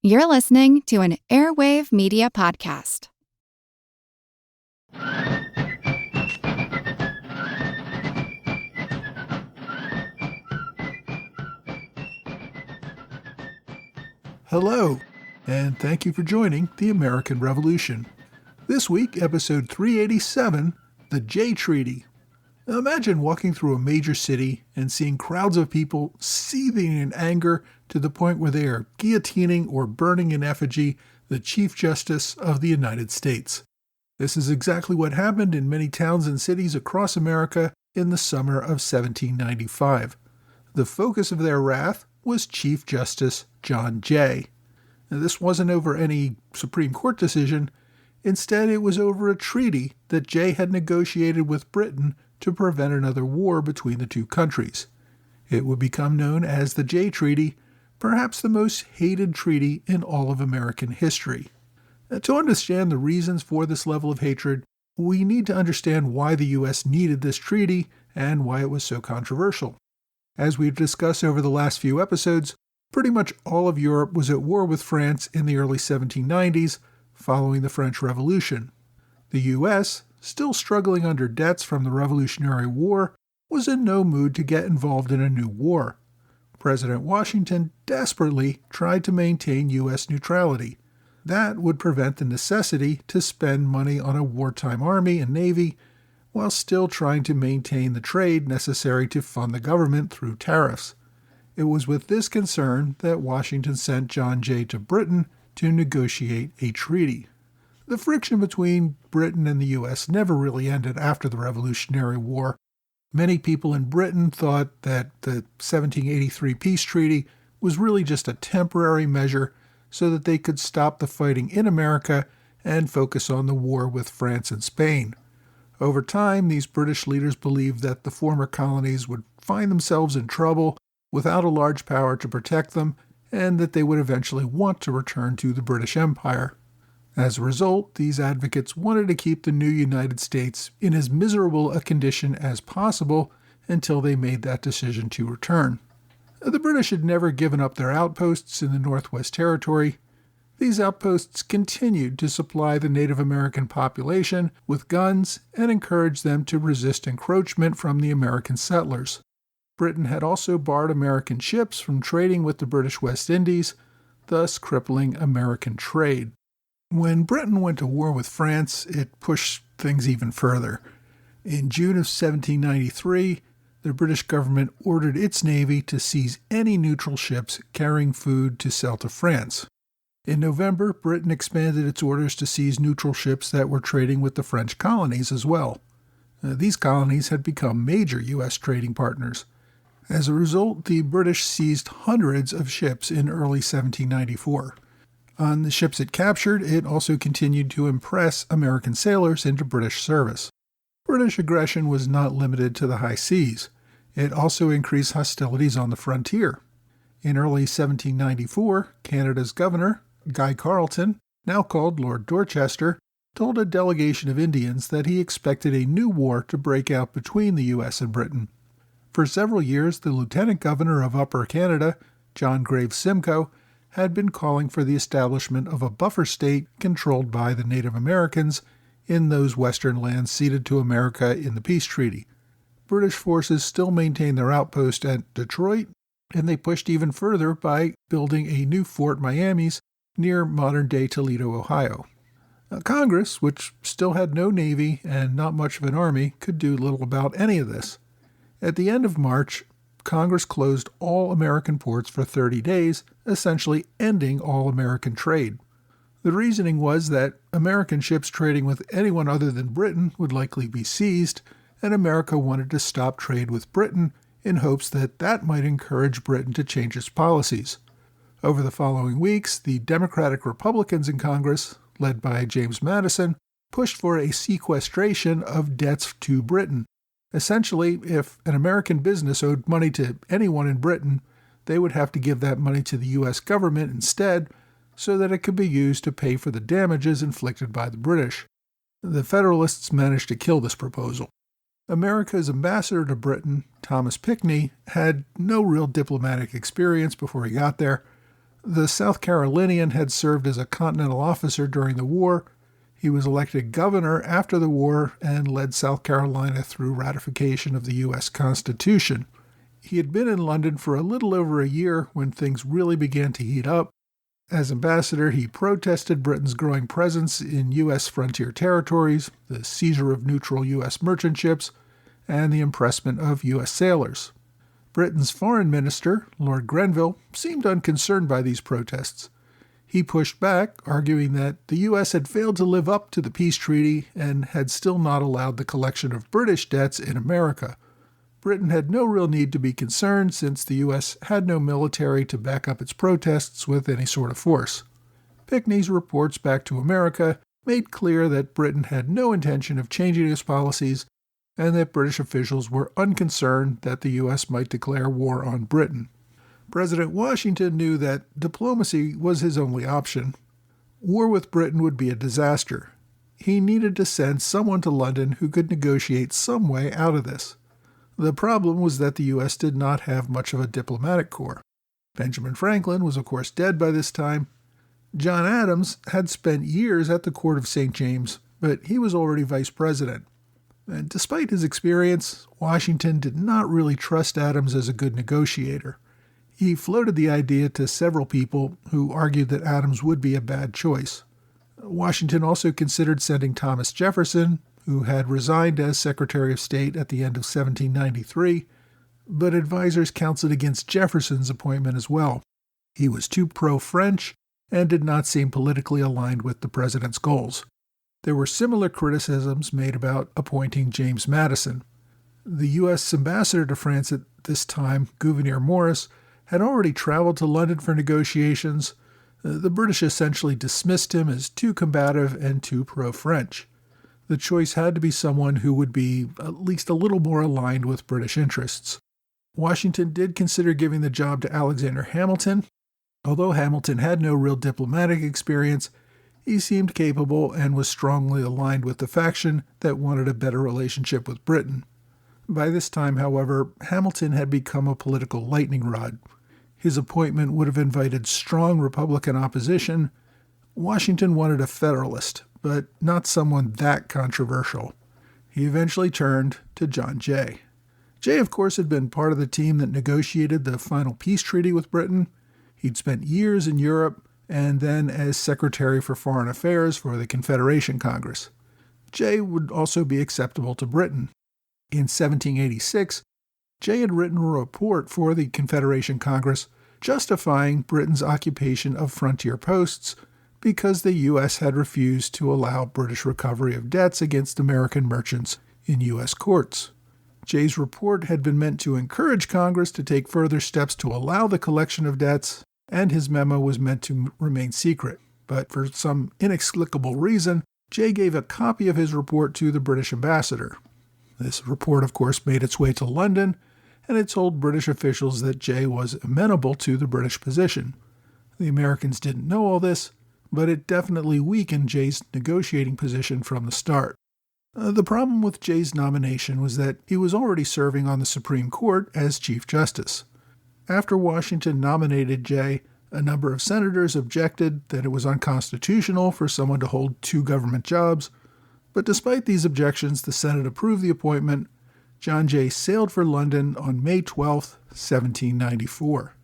You're listening to an Airwave Media Podcast. Hello, and thank you for joining the American Revolution. This week, episode 387, The Jay Treaty. Now imagine walking through a major city and seeing crowds of people seething in anger to the point where they are guillotining or burning in effigy the Chief Justice of the United States. This is exactly what happened in many towns and cities across America in the summer of 1795. The focus of their wrath was Chief Justice John Jay. Now, this wasn't over any Supreme Court decision. Instead, it was over a treaty that Jay had negotiated with Britain to prevent another war between the two countries. It would become known as the Jay Treaty, perhaps the most hated treaty in all of American history. Now, to understand the reasons for this level of hatred, we need to understand why the U.S. needed this treaty and why it was so controversial. As we've discussed over the last few episodes, pretty much all of Europe was at war with France in the early 1790s, following the French Revolution. The U.S., still struggling under debts from the Revolutionary War, was in no mood to get involved in a new war. President Washington desperately tried to maintain U.S. neutrality. That would prevent the necessity to spend money on a wartime army and navy, while still trying to maintain the trade necessary to fund the government through tariffs. It was with this concern that Washington sent John Jay to Britain to negotiate a treaty. The friction between Britain and the U.S. never really ended after the Revolutionary War. Many people in Britain thought that the 1783 peace treaty was really just a temporary measure so that they could stop the fighting in America and focus on the war with France and Spain. Over time, these British leaders believed that the former colonies would find themselves in trouble without a large power to protect them, and that they would eventually want to return to the British Empire. As a result, these advocates wanted to keep the new United States in as miserable a condition as possible until they made that decision to return. The British had never given up their outposts in the Northwest Territory. These outposts continued to supply the Native American population with guns and encouraged them to resist encroachment from the American settlers. Britain had also barred American ships from trading with the British West Indies, thus crippling American trade. When Britain went to war with France, it pushed things even further. In June of 1793, the British government ordered its navy to seize any neutral ships carrying food to sell to France. In November, Britain expanded its orders to seize neutral ships that were trading with the French colonies as well. These colonies had become major U.S. trading partners. As a result, the British seized hundreds of ships in early 1794. On the ships it captured, it also continued to impress American sailors into British service. British aggression was not limited to the high seas. It also increased hostilities on the frontier. In early 1794, Canada's governor, Guy Carleton, now called Lord Dorchester, told a delegation of Indians that he expected a new war to break out between the U.S. and Britain. For several years, the lieutenant governor of Upper Canada, John Graves Simcoe, had been calling for the establishment of a buffer state controlled by the Native Americans in those western lands ceded to America in the peace treaty. British forces still maintained their outpost at Detroit, and they pushed even further by building a new Fort Miamis near modern-day Toledo, Ohio. Congress, which still had no navy and not much of an army, could do little about any of this. At the end of March, Congress closed all American ports for 30 days, essentially ending all American trade. The reasoning was that American ships trading with anyone other than Britain would likely be seized, and America wanted to stop trade with Britain in hopes that that might encourage Britain to change its policies. Over the following weeks, the Democratic Republicans in Congress, led by James Madison, pushed for a sequestration of debts to Britain. Essentially, if an American business owed money to anyone in Britain, they would have to give that money to the U.S. government instead so that it could be used to pay for the damages inflicted by the British. The Federalists managed to kill this proposal. America's ambassador to Britain, Thomas Pinckney, had no real diplomatic experience before he got there. The South Carolinian had served as a Continental officer during the war. He was elected governor after the war and led South Carolina through ratification of the U.S. Constitution. He had been in London for a little over a year when things really began to heat up. As ambassador, he protested Britain's growing presence in U.S. frontier territories, the seizure of neutral U.S. merchant ships, and the impressment of U.S. sailors. Britain's foreign minister, Lord Grenville, seemed unconcerned by these protests. He pushed back, arguing that the U.S. had failed to live up to the peace treaty and had still not allowed the collection of British debts in America. Britain had no real need to be concerned since the U.S. had no military to back up its protests with any sort of force. Pinckney's reports back to America made clear that Britain had no intention of changing its policies and that British officials were unconcerned that the U.S. might declare war on Britain. President Washington knew that diplomacy was his only option. War with Britain would be a disaster. He needed to send someone to London who could negotiate some way out of this. The problem was that the U.S. did not have much of a diplomatic corps. Benjamin Franklin was of course dead by this time. John Adams had spent years at the court of St. James, but he was already vice president. And despite his experience, Washington did not really trust Adams as a good negotiator. He floated the idea to several people who argued that Adams would be a bad choice. Washington also considered sending Thomas Jefferson, who had resigned as Secretary of State at the end of 1793, but advisors counseled against Jefferson's appointment as well. He was too pro-French and did not seem politically aligned with the president's goals. There were similar criticisms made about appointing James Madison. The U.S. ambassador to France at this time, Gouverneur Morris, had already traveled to London for negotiations. The British essentially dismissed him as too combative and too pro-French. The choice had to be someone who would be at least a little more aligned with British interests. Washington did consider giving the job to Alexander Hamilton. Although Hamilton had no real diplomatic experience, he seemed capable and was strongly aligned with the faction that wanted a better relationship with Britain. By this time, however, Hamilton had become a political lightning rod. His appointment would have invited strong Republican opposition. Washington wanted a Federalist, but not someone that controversial. He eventually turned to John Jay. Jay, of course, had been part of the team that negotiated the final peace treaty with Britain. He'd spent years in Europe and then as Secretary for Foreign Affairs for the Confederation Congress. Jay would also be acceptable to Britain. In 1786, Jay had written a report for the Confederation Congress justifying Britain's occupation of frontier posts because the U.S. had refused to allow British recovery of debts against American merchants in U.S. courts. Jay's report had been meant to encourage Congress to take further steps to allow the collection of debts, and his memo was meant to remain secret. But for some inexplicable reason, Jay gave a copy of his report to the British ambassador. This report, of course, made its way to London, and it told British officials that Jay was amenable to the British position. The Americans didn't know all this, but it definitely weakened Jay's negotiating position from the start. The problem with Jay's nomination was that he was already serving on the Supreme Court as Chief Justice. After Washington nominated Jay, a number of senators objected that it was unconstitutional for someone to hold two government jobs, but despite these objections, the Senate approved the appointment. John Jay sailed for London on May 12, 1794.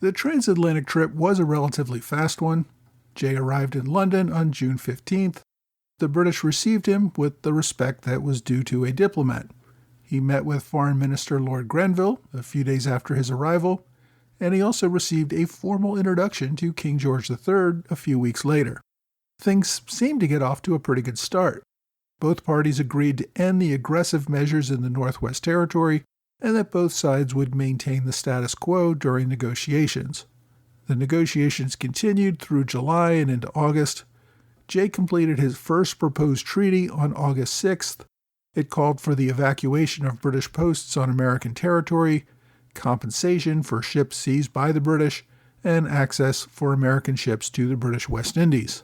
The transatlantic trip was a relatively fast one. Jay arrived in London on June 15th. The British received him with the respect that was due to a diplomat. He met with Foreign Minister Lord Grenville a few days after his arrival, and he also received a formal introduction to King George III a few weeks later. Things seemed to get off to a pretty good start. Both parties agreed to end the aggressive measures in the Northwest Territory, and that both sides would maintain the status quo during negotiations. The negotiations continued through July and into August. Jay completed his first proposed treaty on August 6th. It called for the evacuation of British posts on American territory, compensation for ships seized by the British, and access for American ships to the British West Indies.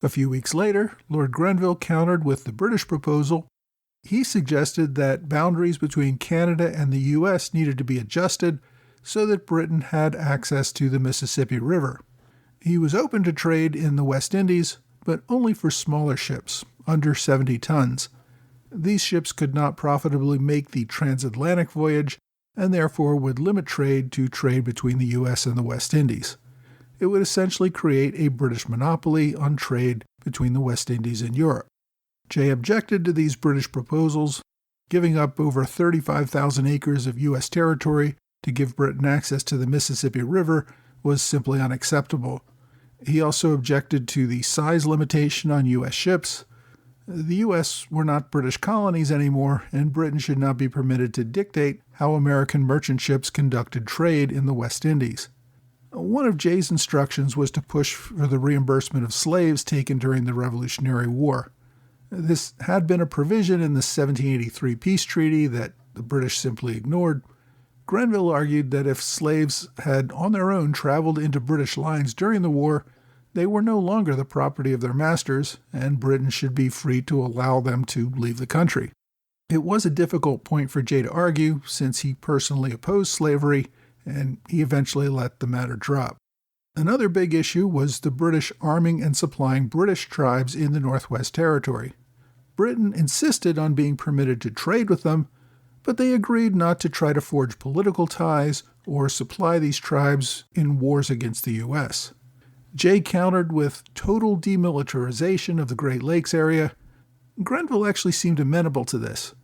A few weeks later, Lord Grenville countered with the British proposal. He suggested that boundaries between Canada and the U.S. needed to be adjusted so that Britain had access to the Mississippi River. He was open to trade in the West Indies, but only for smaller ships, under 70 tons. These ships could not profitably make the transatlantic voyage, and therefore would limit trade to trade between the U.S. and the West Indies. It would essentially create a British monopoly on trade between the West Indies and Europe. Jay objected to these British proposals. Giving up over 35,000 acres of U.S. territory to give Britain access to the Mississippi River was simply unacceptable. He also objected to the size limitation on U.S. ships. The U.S. were not British colonies anymore, and Britain should not be permitted to dictate how American merchant ships conducted trade in the West Indies. One of Jay's instructions was to push for the reimbursement of slaves taken during the Revolutionary War. This had been a provision in the 1783 peace treaty that the British simply ignored. Grenville argued that if slaves had on their own traveled into British lines during the war, they were no longer the property of their masters, and Britain should be free to allow them to leave the country. It was a difficult point for Jay to argue, since he personally opposed slavery, and he eventually let the matter drop. Another big issue was the British arming and supplying British tribes in the Northwest Territory. Britain insisted on being permitted to trade with them, but they agreed not to try to forge political ties or supply these tribes in wars against the U.S. Jay countered with total demilitarization of the Great Lakes area. Grenville actually seemed amenable to this.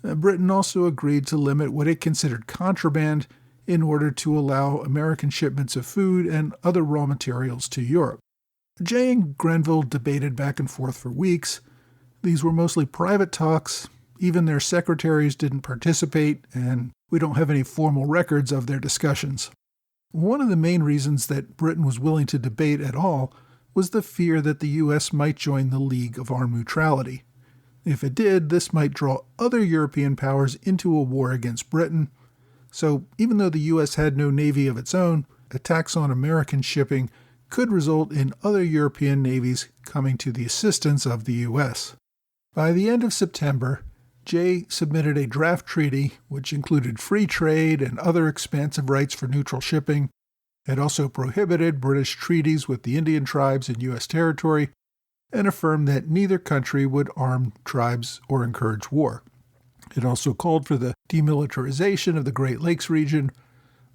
Britain also agreed to limit what it considered contraband in order to allow American shipments of food and other raw materials to Europe. Jay and Grenville debated back and forth for weeks. These were mostly private talks. Even their secretaries didn't participate, and we don't have any formal records of their discussions. One of the main reasons that Britain was willing to debate at all was the fear that the U.S. might join the League of Armed Neutrality. If it did, this might draw other European powers into a war against Britain. So even though the U.S. had no navy of its own, attacks on American shipping could result in other European navies coming to the assistance of the U.S. By the end of September, Jay submitted a draft treaty which included free trade and other expansive rights for neutral shipping. It also prohibited British treaties with the Indian tribes in U.S. territory and affirmed that neither country would arm tribes or encourage war. It also called for the demilitarization of the Great Lakes region,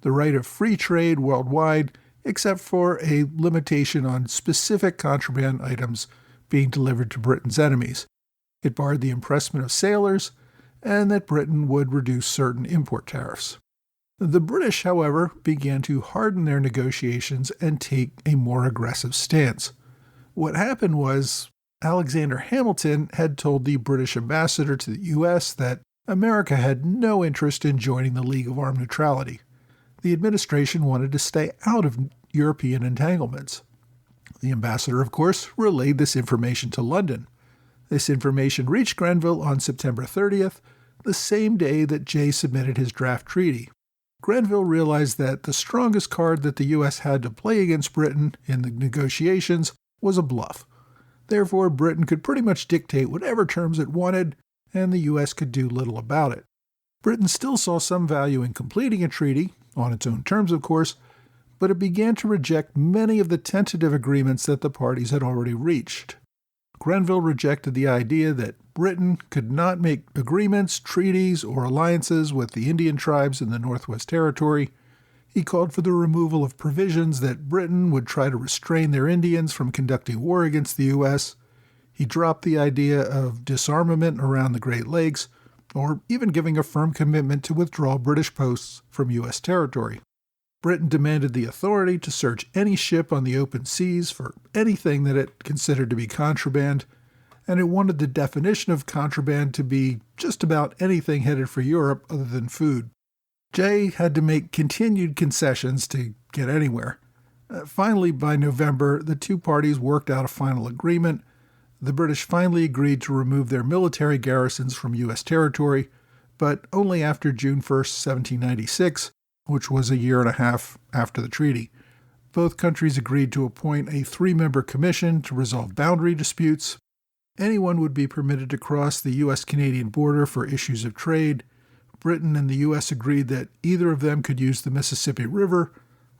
the right of free trade worldwide, except for a limitation on specific contraband items being delivered to Britain's enemies. It barred the impressment of sailors, and that Britain would reduce certain import tariffs. The British, however, began to harden their negotiations and take a more aggressive stance. What happened was Alexander Hamilton had told the British ambassador to the U.S. that America had no interest in joining the League of Armed Neutrality. The administration wanted to stay out of European entanglements. The ambassador, of course, relayed this information to London. This information reached Grenville on September 30th, the same day that Jay submitted his draft treaty. Grenville realized that the strongest card that the U.S. had to play against Britain in the negotiations was a bluff. Therefore, Britain could pretty much dictate whatever terms it wanted, and the U.S. could do little about it. Britain still saw some value in completing a treaty, on its own terms of course, but it began to reject many of the tentative agreements that the parties had already reached. Grenville rejected the idea that Britain could not make agreements, treaties, or alliances with the Indian tribes in the Northwest Territory. He called for the removal of provisions that Britain would try to restrain their Indians from conducting war against the U.S. He dropped the idea of disarmament around the Great Lakes, or even giving a firm commitment to withdraw British posts from U.S. territory. Britain demanded the authority to search any ship on the open seas for anything that it considered to be contraband, and it wanted the definition of contraband to be just about anything headed for Europe other than food. Jay had to make continued concessions to get anywhere. Finally, by November, the two parties worked out a final agreement. The British finally agreed to remove their military garrisons from U.S. territory, but only after June 1, 1796, which was a year and a half after the treaty. Both countries agreed to appoint a 3-member commission to resolve boundary disputes. Anyone would be permitted to cross the U.S.-Canadian border for issues of trade. Britain and the U.S. agreed that either of them could use the Mississippi River,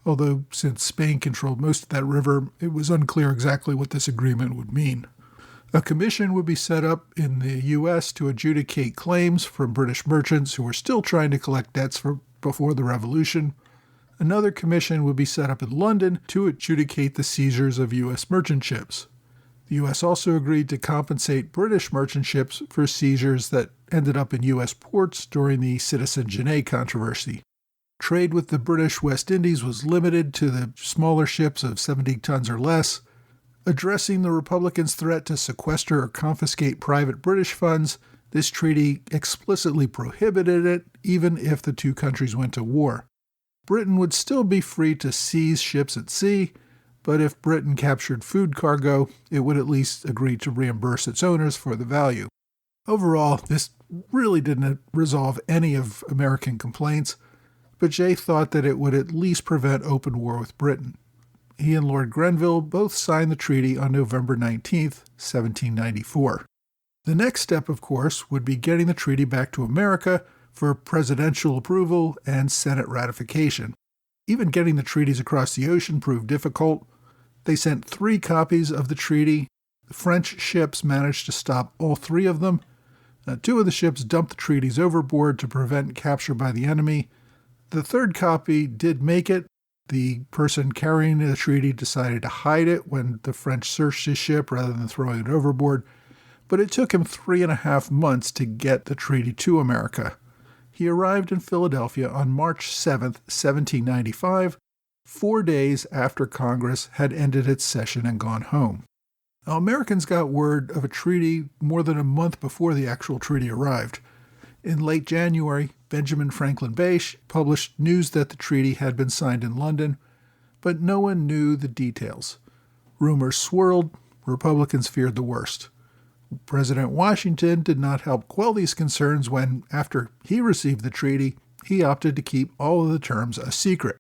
although since Spain controlled most of that river, it was unclear exactly what this agreement would mean. A commission would be set up in the U.S. to adjudicate claims from British merchants who were still trying to collect debts before the Revolution. Another commission would be set up in London to adjudicate the seizures of U.S. merchant ships. The U.S. also agreed to compensate British merchant ships for seizures that ended up in U.S. ports during the Citizen Genet controversy. Trade with the British West Indies was limited to the smaller ships of 70 tons or less. Addressing the Republicans' threat to sequester or confiscate private British funds, this treaty explicitly prohibited it, even if the two countries went to war. Britain would still be free to seize ships at sea, but if Britain captured food cargo, it would at least agree to reimburse its owners for the value. Overall, this really didn't resolve any of American complaints, but Jay thought that it would at least prevent open war with Britain. He and Lord Grenville both signed the treaty on November 19, 1794. The next step, of course, would be getting the treaty back to America for presidential approval and Senate ratification. Even getting the treaties across the ocean proved difficult. They sent 3 copies of the treaty. The French ships managed to stop all 3 of them. 2 of the ships dumped the treaties overboard to prevent capture by the enemy. The 3rd copy did make it. The person carrying the treaty decided to hide it when the French searched his ship rather than throwing it overboard, but it took him 3.5 months to get the treaty to America. He arrived in Philadelphia on March 7, 1795, 4 days after Congress had ended its session and gone home. Now, Americans got word of a treaty more than a month before the actual treaty arrived. In late January, Benjamin Franklin Bache published news that the treaty had been signed in London, but no one knew the details. Rumors swirled. Republicans feared the worst. President Washington did not help quell these concerns when, after he received the treaty, he opted to keep all of the terms a secret.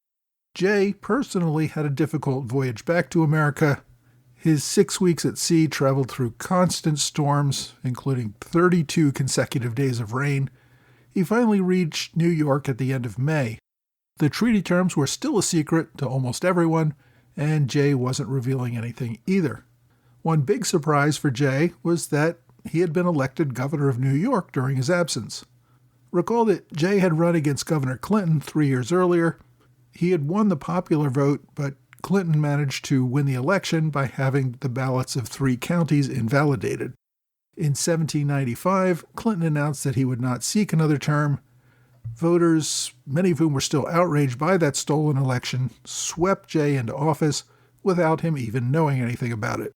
Jay personally had a difficult voyage back to America. His 6 weeks at sea traveled through constant storms, including 32 consecutive days of rain. He finally reached New York at the end of May. The treaty terms were still a secret to almost everyone, and Jay wasn't revealing anything either. One big surprise for Jay was that he had been elected governor of New York during his absence. Recall that Jay had run against Governor Clinton 3 years earlier. He had won the popular vote, but Clinton managed to win the election by having the ballots of 3 counties invalidated. In 1795, Clinton announced that he would not seek another term. Voters, many of whom were still outraged by that stolen election, swept Jay into office without him even knowing anything about it.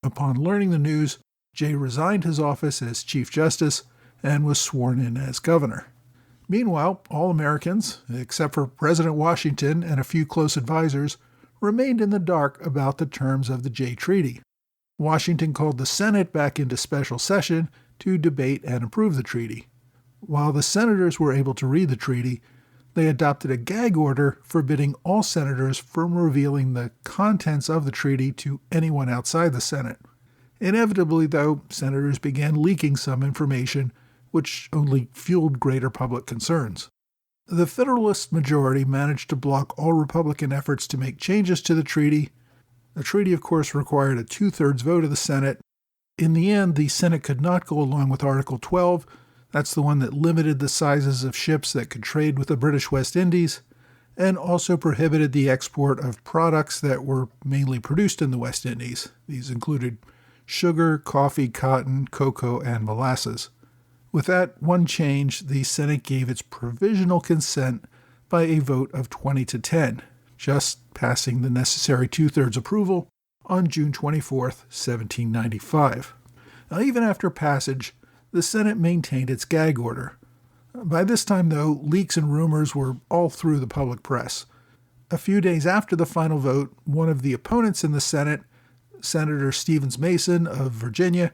Upon learning the news, Jay resigned his office as Chief Justice and was sworn in as governor. Meanwhile, all Americans, except for President Washington and a few close advisors, remained in the dark about the terms of the Jay Treaty. Washington called the Senate back into special session to debate and approve the treaty. While the senators were able to read the treaty, they adopted a gag order forbidding all senators from revealing the contents of the treaty to anyone outside the Senate. Inevitably, though, senators began leaking some information, which only fueled greater public concerns. The Federalist majority managed to block all Republican efforts to make changes to the treaty. The treaty, of course, required a 2/3 vote of the Senate. In the end, the Senate could not go along with Article 12. That's the one that limited the sizes of ships that could trade with the British West Indies, and also prohibited the export of products that were mainly produced in the West Indies. These included sugar, coffee, cotton, cocoa, and molasses. With that one change, the Senate gave its provisional consent by a vote of 20-10, just passing the necessary 2/3 approval on June 24, 1795. Now, even after passage, the Senate maintained its gag order. By this time, though, leaks and rumors were all through the public press. A few days after the final vote, one of the opponents in the Senate, Senator Stevens Mason of Virginia,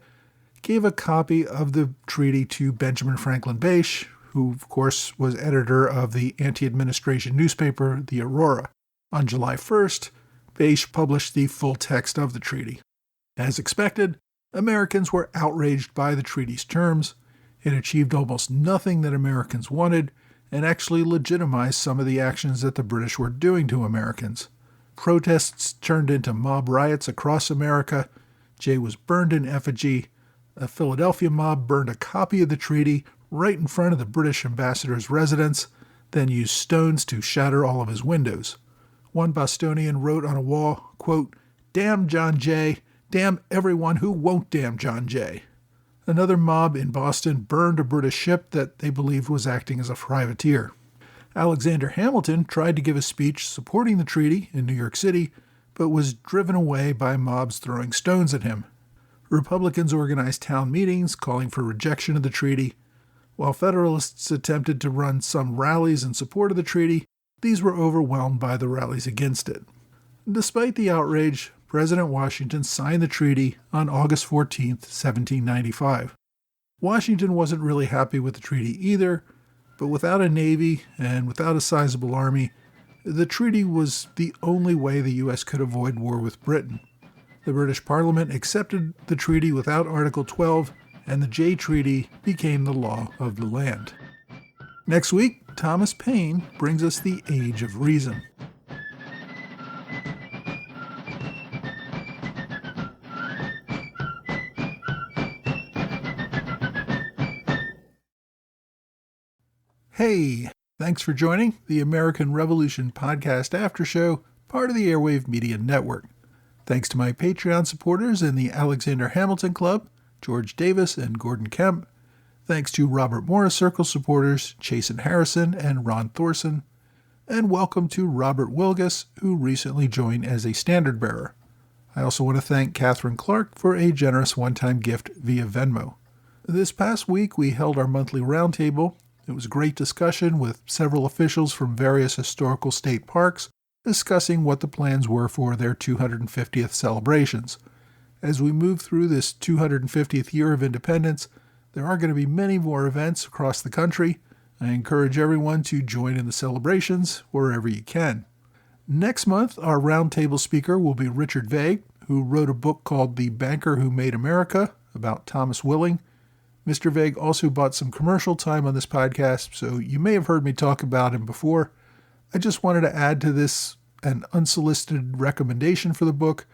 gave a copy of the treaty to Benjamin Franklin Bache, who, of course, was editor of the anti-administration newspaper, the Aurora. On July 1st, Bache published the full text of the treaty. As expected, Americans were outraged by the treaty's terms. It achieved almost nothing that Americans wanted, and actually legitimized some of the actions that the British were doing to Americans. Protests turned into mob riots across America. Jay was burned in effigy. A Philadelphia mob burned a copy of the treaty right in front of the British ambassador's residence, then used stones to shatter all of his windows. One Bostonian wrote on a wall, quote, "Damn John Jay, damn everyone who won't damn John Jay." Another mob in Boston burned a British ship that they believed was acting as a privateer. Alexander Hamilton tried to give a speech supporting the treaty in New York City, but was driven away by mobs throwing stones at him. Republicans organized town meetings calling for rejection of the treaty. While Federalists attempted to run some rallies in support of the treaty, these were overwhelmed by the rallies against it. Despite the outrage, President Washington signed the treaty on August 14, 1795. Washington wasn't really happy with the treaty either, but without a navy and without a sizable army, the treaty was the only way the U.S. could avoid war with Britain. The British Parliament accepted the treaty without Article 12, and the Jay Treaty became the law of the land. Next week, Thomas Paine brings us the Age of Reason. Hey, thanks for joining the American Revolution Podcast After Show, part of the Airwave Media Network. Thanks to my Patreon supporters in the Alexander Hamilton Club, George Davis and Gordon Kemp. Thanks to Robert Morris Circle supporters, Chasen Harrison and Ron Thorson. And welcome to Robert Wilgus, who recently joined as a standard bearer. I also want to thank Catherine Clark for a generous one-time gift via Venmo. This past week, we held our monthly roundtable. It was a great discussion with several officials from various historical state parks discussing what the plans were for their 250th celebrations. As we move through this 250th year of independence, there are going to be many more events across the country. I encourage everyone to join in the celebrations wherever you can. Next month, our roundtable speaker will be Richard Vague, who wrote a book called The Banker Who Made America about Thomas Willing. Mr. Vague also bought some commercial time on this podcast, so you may have heard me talk about him before. I just wanted to add to this an unsolicited recommendation for the book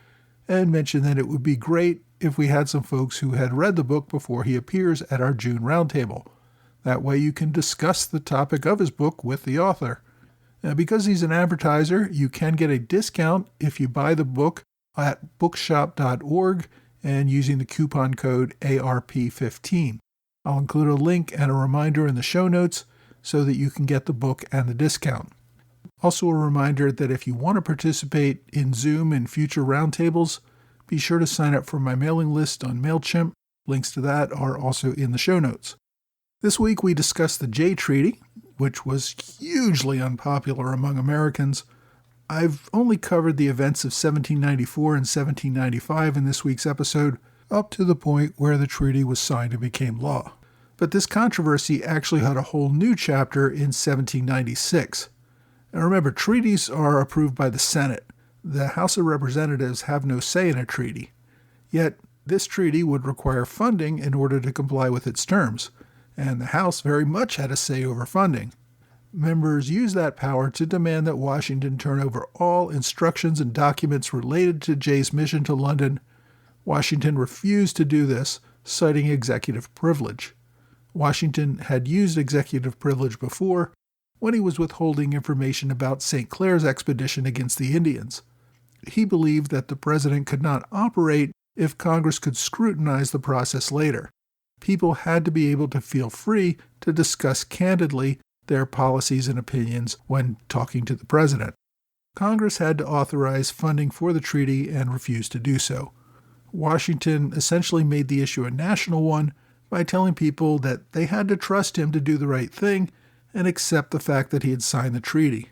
and mention that it would be great if we had some folks who had read the book before he appears at our June roundtable. That way you can discuss the topic of his book with the author. Because he's an advertiser, you can get a discount if you buy the book at bookshop.org and using the coupon code ARP15. I'll include a link and a reminder in the show notes so that you can get the book and the discount. Also a reminder that if you want to participate in Zoom and future roundtables, be sure to sign up for my mailing list on MailChimp. Links to that are also in the show notes. This week we discussed the Jay Treaty, which was hugely unpopular among Americans. I've only covered the events of 1794 and 1795 in this week's episode, up to the point where the treaty was signed and became law. But this controversy actually had a whole new chapter in 1796. Now remember, treaties are approved by the Senate. The House of Representatives have no say in a treaty. Yet, this treaty would require funding in order to comply with its terms, and the House very much had a say over funding. Members used that power to demand that Washington turn over all instructions and documents related to Jay's mission to London. Washington refused to do this, citing executive privilege. Washington had used executive privilege before, when he was withholding information about St. Clair's expedition against the Indians. He believed that the president could not operate if Congress could scrutinize the process later. People had to be able to feel free to discuss candidly their policies and opinions when talking to the president. Congress had to authorize funding for the treaty and refused to do so. Washington essentially made the issue a national one by telling people that they had to trust him to do the right thing and accept the fact that he had signed the treaty.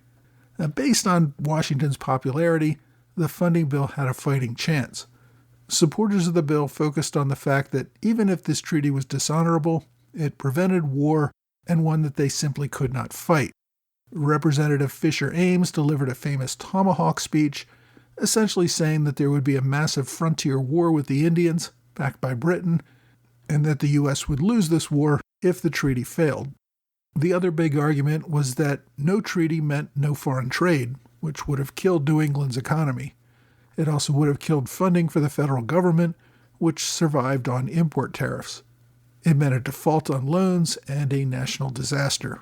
Now, based on Washington's popularity, the funding bill had a fighting chance. Supporters of the bill focused on the fact that even if this treaty was dishonorable, it prevented war and one that they simply could not fight. Representative Fisher Ames delivered a famous tomahawk speech, essentially saying that there would be a massive frontier war with the Indians, backed by Britain, and that the U.S. would lose this war if the treaty failed. The other big argument was that no treaty meant no foreign trade, which would have killed New England's economy. It also would have killed funding for the federal government, which survived on import tariffs. It meant a default on loans and a national disaster.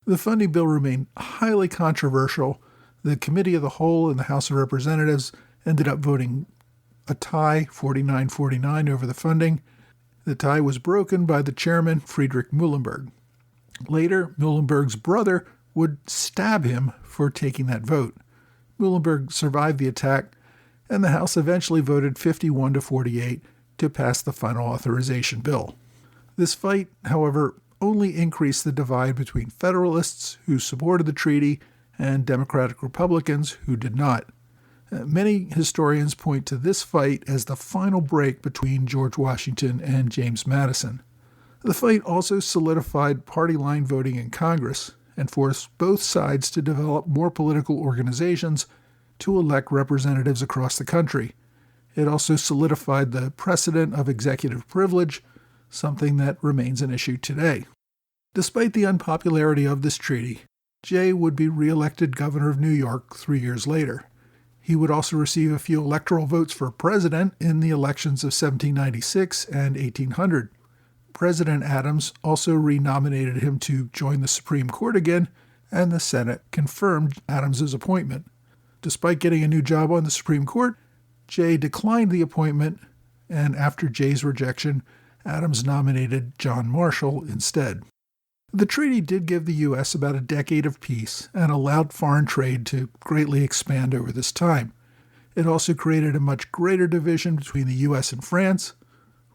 The funding bill remained highly controversial. The Committee of the Whole in the House of Representatives ended up voting a tie, 49-49, over the funding. The tie was broken by the chairman, Friedrich Muhlenberg. Later, Muhlenberg's brother would stab him for taking that vote. Muhlenberg survived the attack, and the House eventually voted 51-48 to pass the final authorization bill. This fight, however, only increased the divide between Federalists who supported the treaty and Democratic Republicans who did not. Many historians point to this fight as the final break between George Washington and James Madison. The fight also solidified party line voting in Congress and forced both sides to develop more political organizations to elect representatives across the country. It also solidified the precedent of executive privilege, something that remains an issue today. Despite the unpopularity of this treaty, Jay would be re-elected governor of New York 3 years later. He would also receive a few electoral votes for president in the elections of 1796 and 1800. President Adams also renominated him to join the Supreme Court again, and the Senate confirmed Adams's appointment. Despite getting a new job on the Supreme Court, Jay declined the appointment, and after Jay's rejection, Adams nominated John Marshall instead. The treaty did give the U.S. about a decade of peace and allowed foreign trade to greatly expand over this time. It also created a much greater division between the U.S. and France.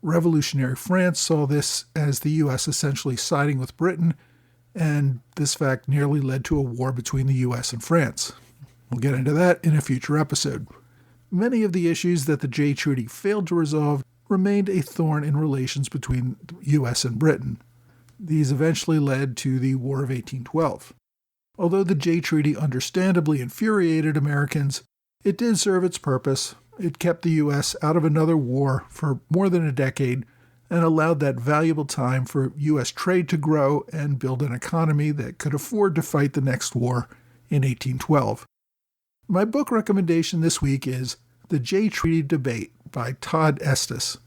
Revolutionary France saw this as the U.S. essentially siding with Britain, and this fact nearly led to a war between the U.S. and France. We'll get into that in a future episode. Many of the issues that the Jay Treaty failed to resolve remained a thorn in relations between the U.S. and Britain. These eventually led to the War of 1812. Although the Jay Treaty understandably infuriated Americans, it did serve its purpose. It kept the U.S. out of another war for more than a decade and allowed that valuable time for U.S. trade to grow and build an economy that could afford to fight the next war in 1812. My book recommendation this week is The Jay Treaty Debate by Todd Estes.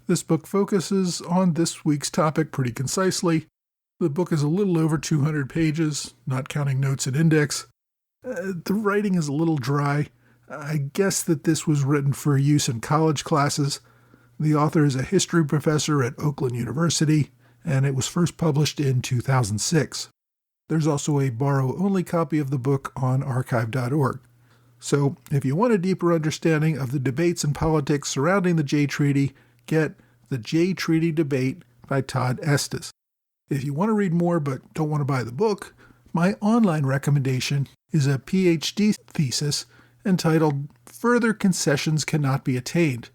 This book focuses on this week's topic pretty concisely. The book is a little over 200 pages, not counting notes and index. The writing is a little dry. I guess that this was written for use in college classes. The author is a history professor at Oakland University, and it was first published in 2006. There's also a borrow-only copy of the book on archive.org. So, if you want a deeper understanding of the debates and politics surrounding the Jay Treaty, get The Jay Treaty Debate by Todd Estes. If you want to read more but don't want to buy the book, my online recommendation is a PhD thesis entitled Further Concessions Cannot Be Attained,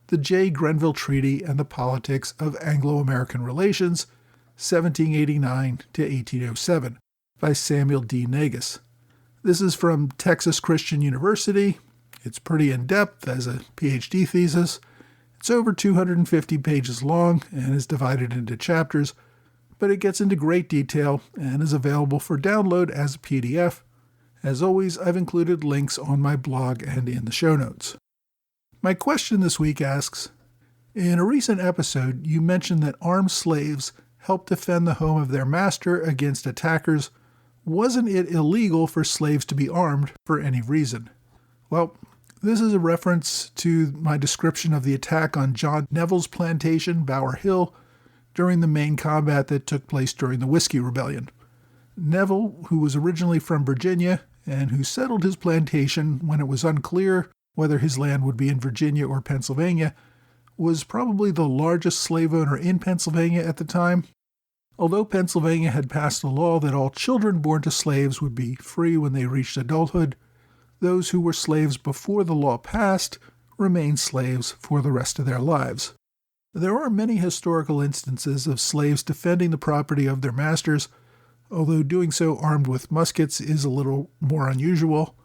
The Jay Grenville Treaty and the Politics of Anglo-American Relations, 1789 to 1807, by Samuel D. Nagus. This is from Texas Christian University. It's pretty in-depth as a PhD thesis. It's over 250 pages long and is divided into chapters, but it gets into great detail and is available for download as a PDF. As always, I've included links on my blog and in the show notes. My question this week asks, in a recent episode, you mentioned that armed slaves helped defend the home of their master against attackers. Wasn't it illegal for slaves to be armed for any reason? Well, this is a reference to my description of the attack on John Neville's plantation, Bower Hill, during the main combat that took place during the Whiskey Rebellion. Neville, who was originally from Virginia and who settled his plantation when it was unclear whether his land would be in Virginia or Pennsylvania, was probably the largest slave owner in Pennsylvania at the time. Although Pennsylvania had passed a law that all children born to slaves would be free when they reached adulthood, those who were slaves before the law passed remained slaves for the rest of their lives. There are many historical instances of slaves defending the property of their masters, although doing so armed with muskets is a little more unusual.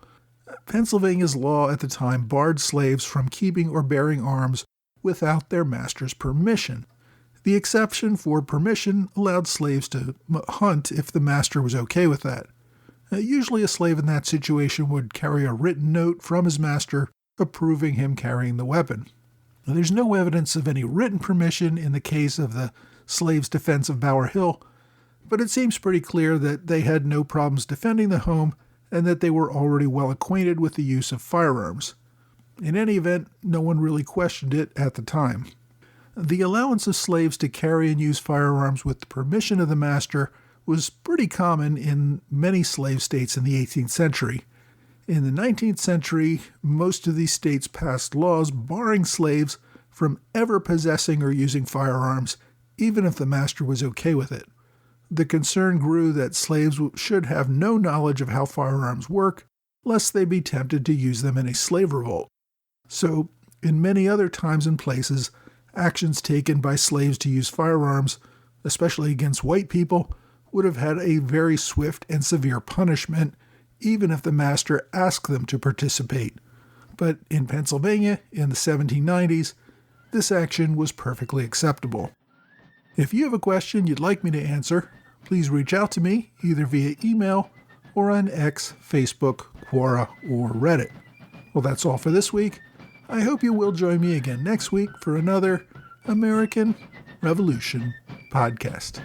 Pennsylvania's law at the time barred slaves from keeping or bearing arms without their master's permission. The exception for permission allowed slaves to hunt if the master was okay with that. Usually a slave in that situation would carry a written note from his master approving him carrying the weapon. Now, there's no evidence of any written permission in the case of the slaves' defense of Bower Hill, but it seems pretty clear that they had no problems defending the home and that they were already well acquainted with the use of firearms. In any event, no one really questioned it at the time. The allowance of slaves to carry and use firearms with the permission of the master was pretty common in many slave states in the 18th century. In the 19th century, most of these states passed laws barring slaves from ever possessing or using firearms, even if the master was okay with it. The concern grew that slaves should have no knowledge of how firearms work, lest they be tempted to use them in a slave revolt. So, in many other times and places, actions taken by slaves to use firearms, especially against white people, would have had a very swift and severe punishment, even if the master asked them to participate. But in Pennsylvania, in the 1790s, this action was perfectly acceptable. If you have a question you'd like me to answer, please reach out to me either via email or on X, Facebook, Quora, or Reddit. Well, that's all for this week. I hope you will join me again next week for another American Revolution podcast.